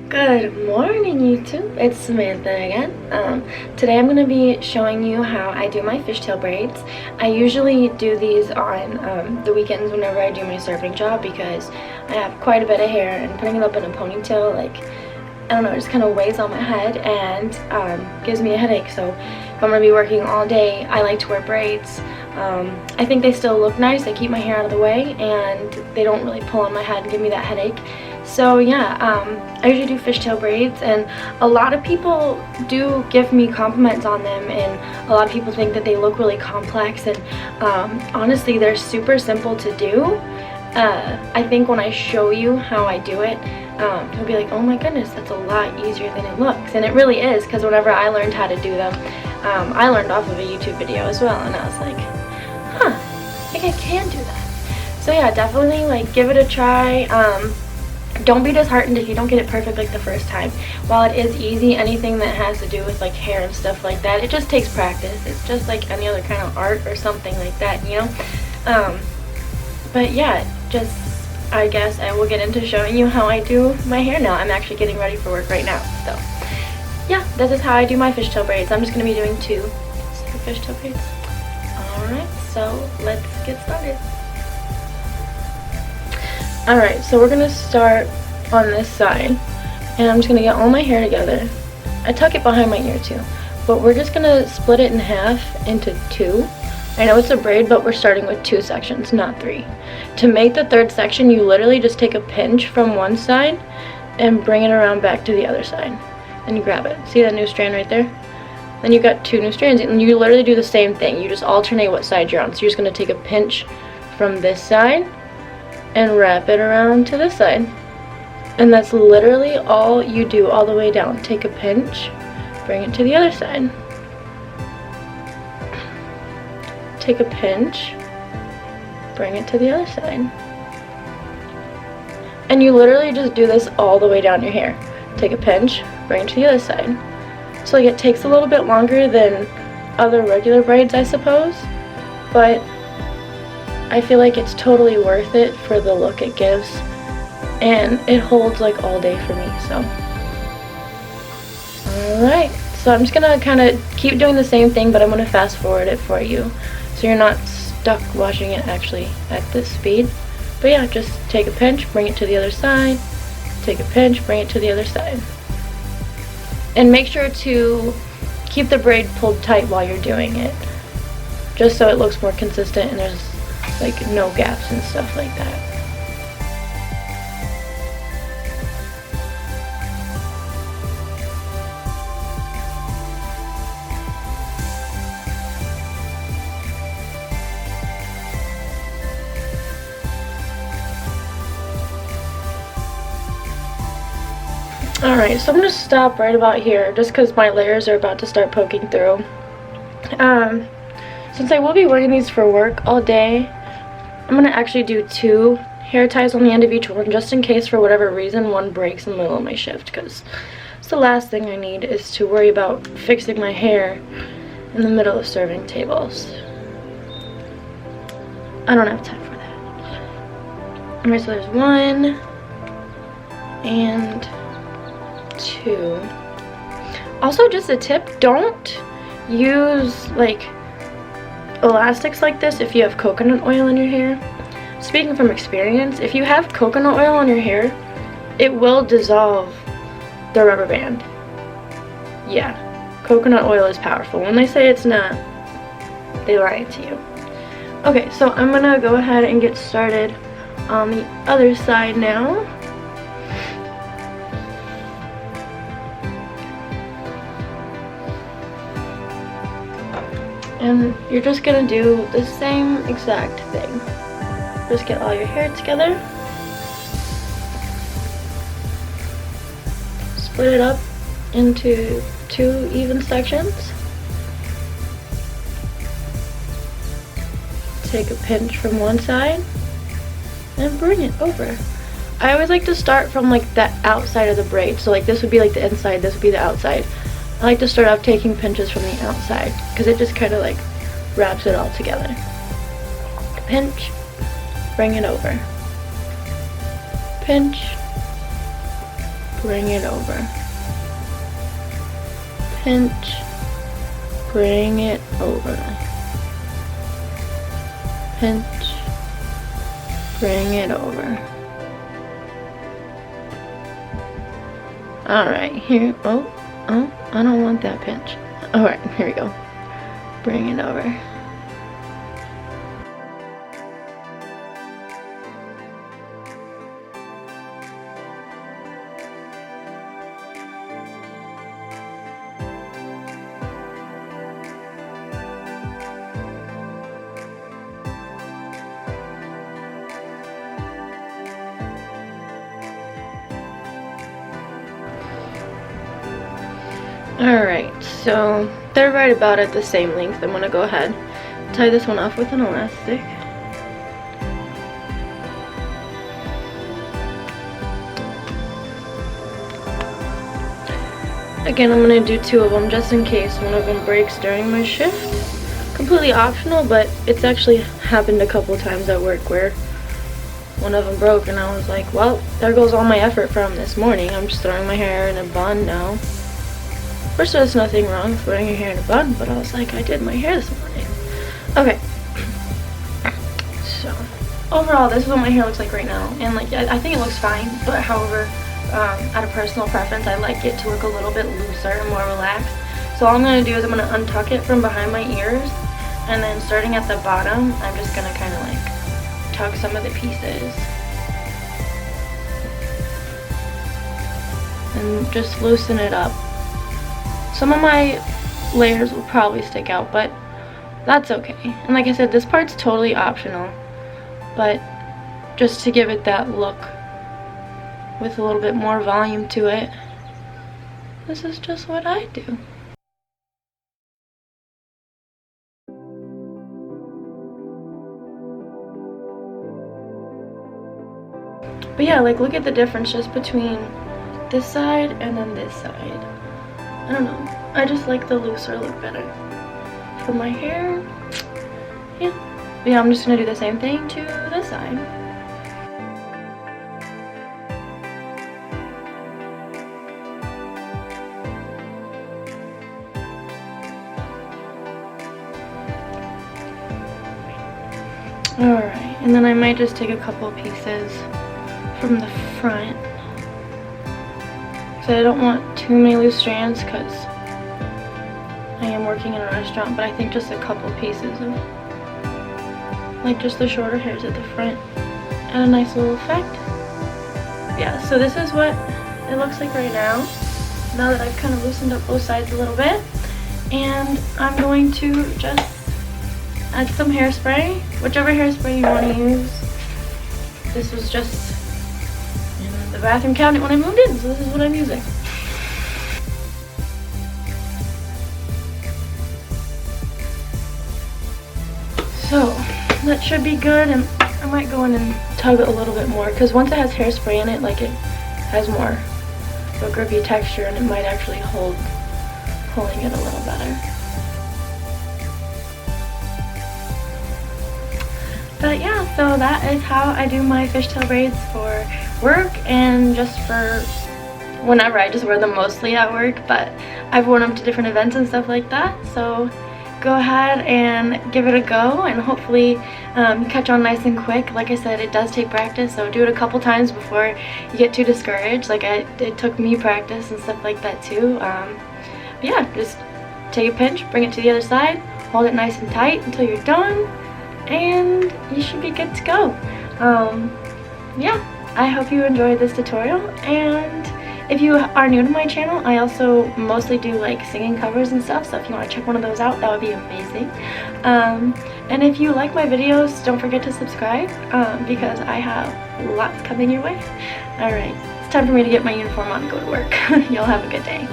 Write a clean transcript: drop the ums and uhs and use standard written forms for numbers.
Good morning, YouTube. It's Samantha again. Today I'm going to be showing you how I do my fishtail braids. I usually do these on the weekends whenever I do my serving job because I have quite a bit of hair, and putting it up in a ponytail, like, I don't know, it just kind of weighs on my head and gives me a headache. So if I'm going to be working all day, I like to wear braids. I think they still look nice. They keep my hair out of the way and they don't really pull on my head and give me that headache. So yeah, I usually do fishtail braids, and a lot of people do give me compliments on them, and a lot of people think that they look really complex, and honestly they're super simple to do. I think when I show you how I do it, you'll be like, oh my goodness, that's a lot easier than it looks. And it really is, because whenever I learned how to do them, I learned off of a YouTube video as well, and I was like, huh, I think I can do that. So yeah, definitely like give it a try. Don't be disheartened if you don't get it perfect like the first time. While it is easy, anything that has to do with like hair and stuff like that, it just takes practice. It's just like any other kind of art or something like that, you know? But yeah, just, I guess I will get into showing you how I do my hair now. I'm actually getting ready for work right now, so yeah, this is how I do my fishtail braids. I'm just going to be doing two fishtail braids. Alright, so let's get started. Alright, so we're going to start on this side, and I'm just going to get all my hair together. I tuck it behind my ear too, but we're just going to split it in half into two. I know it's a braid, but we're starting with two sections, not three. To make the third section, you literally just take a pinch from one side and bring it around back to the other side. Then you grab it. See that new strand right there? Then you got two new strands, and you literally do the same thing. You just alternate what side you're on. So you're just going to take a pinch from this side and wrap it around to this side. And that's literally all you do all the way down. Take a pinch, bring it to the other side. Take a pinch, bring it to the other side. And you literally just do this all the way down your hair. Take a pinch, bring it to the other side. So like, it takes a little bit longer than other regular braids, I suppose, but I feel like it's totally worth it for the look it gives, and it holds like all day for me. So alright, so I'm just gonna kind of keep doing the same thing, but I'm gonna fast forward it for you so you're not stuck watching it actually at this speed. But yeah, just take a pinch, bring it to the other side, take a pinch, bring it to the other side, and make sure to keep the braid pulled tight while you're doing it, just so it looks more consistent and there's like no gaps and stuff like that. Alright, so I'm going to stop right about here just because my layers are about to start poking through. Since I will be wearing these for work all day, I'm going to actually do two hair ties on the end of each one, just in case for whatever reason one breaks in the middle of my shift, because it's the last thing I need is to worry about fixing my hair in the middle of serving tables. I don't have time for that. Alright, so there's one and two. Also, just a tip, don't use like elastics like this if you have coconut oil in your hair. Speaking from experience, if you have coconut oil on your hair, it will dissolve the rubber band. Yeah, coconut oil is powerful. When they say it's not, they lie to you. Okay, so I'm gonna go ahead and get started on the other side now. And you're just gonna do the same exact thing. Just get all your hair together. Split it up into two even sections. Take a pinch from one side and bring it over. I always like to start from like the outside of the braid. So like this would be like the inside, this would be the outside. I like to start off taking pinches from the outside because it just kind of like wraps it all together. Pinch, bring it over. Pinch, bring it over. Pinch, bring it over. Pinch, bring it over. Alright, here, oh, I don't want that pinch. Alright, here we go. Bring it over. Alright, so they're right about at the same length. I'm going to go ahead, tie this one off with an elastic. Again, I'm going to do 2 of them just in case one of them breaks during my shift. Completely optional, but it's actually happened a couple times at work where one of them broke and I was like, well, there goes all my effort from this morning. I'm just throwing my hair in a bun now. First, there's nothing wrong with throwing your hair in a bun, but I was like, I did my hair this morning. Okay. So, overall, this is what my hair looks like right now. And, like, I think it looks fine. But, however, out of personal preference, I like it to look a little bit looser and more relaxed. So, all I'm going to do is I'm going to untuck it from behind my ears. And then, starting at the bottom, I'm just going to kind of, like, tug some of the pieces. And just loosen it up. Some of my layers will probably stick out, but that's okay. And like I said, this part's totally optional, but just to give it that look with a little bit more volume to it, this is just what I do. But yeah, like, look at the difference just between this side and then this side. I don't know. I just like the looser look better. For my hair, yeah. But yeah, I'm just going to do the same thing to this side. Alright, and then I might just take a couple pieces from the front. So I don't want too many loose strands because I am working in a restaurant, but I think just a couple pieces of, like, just the shorter hairs at the front and a nice little effect. Yeah, so this is what it looks like right now that I've kind of loosened up both sides a little bit. And I'm going to just add some hairspray, whichever hairspray you want to use. This was just in the bathroom cabinet when I moved in, so this is what I'm using. So that should be good, and I might go in and tug it a little bit more because once it has hairspray in it, like, it has more of a grippy texture and it might actually hold pulling it a little better. But yeah, so that is how I do my fishtail braids for work and just for whenever. I just wear them mostly at work, but I've worn them to different events and stuff like that. So go ahead and give it a go, and hopefully catch on nice and quick. Like I said, it does take practice, so do it a couple times before you get too discouraged. Like, it took me practice and stuff like that too. But yeah, just take a pinch, bring it to the other side, hold it nice and tight until you're done, and you should be good to go. Yeah, I hope you enjoyed this tutorial, and if you are new to my channel, I also mostly do like singing covers and stuff, so if you want to check one of those out, that would be amazing. And if you like my videos, don't forget to subscribe, because I have lots coming your way. Alright, it's time for me to get my uniform on and go to work. Y'all have a good day.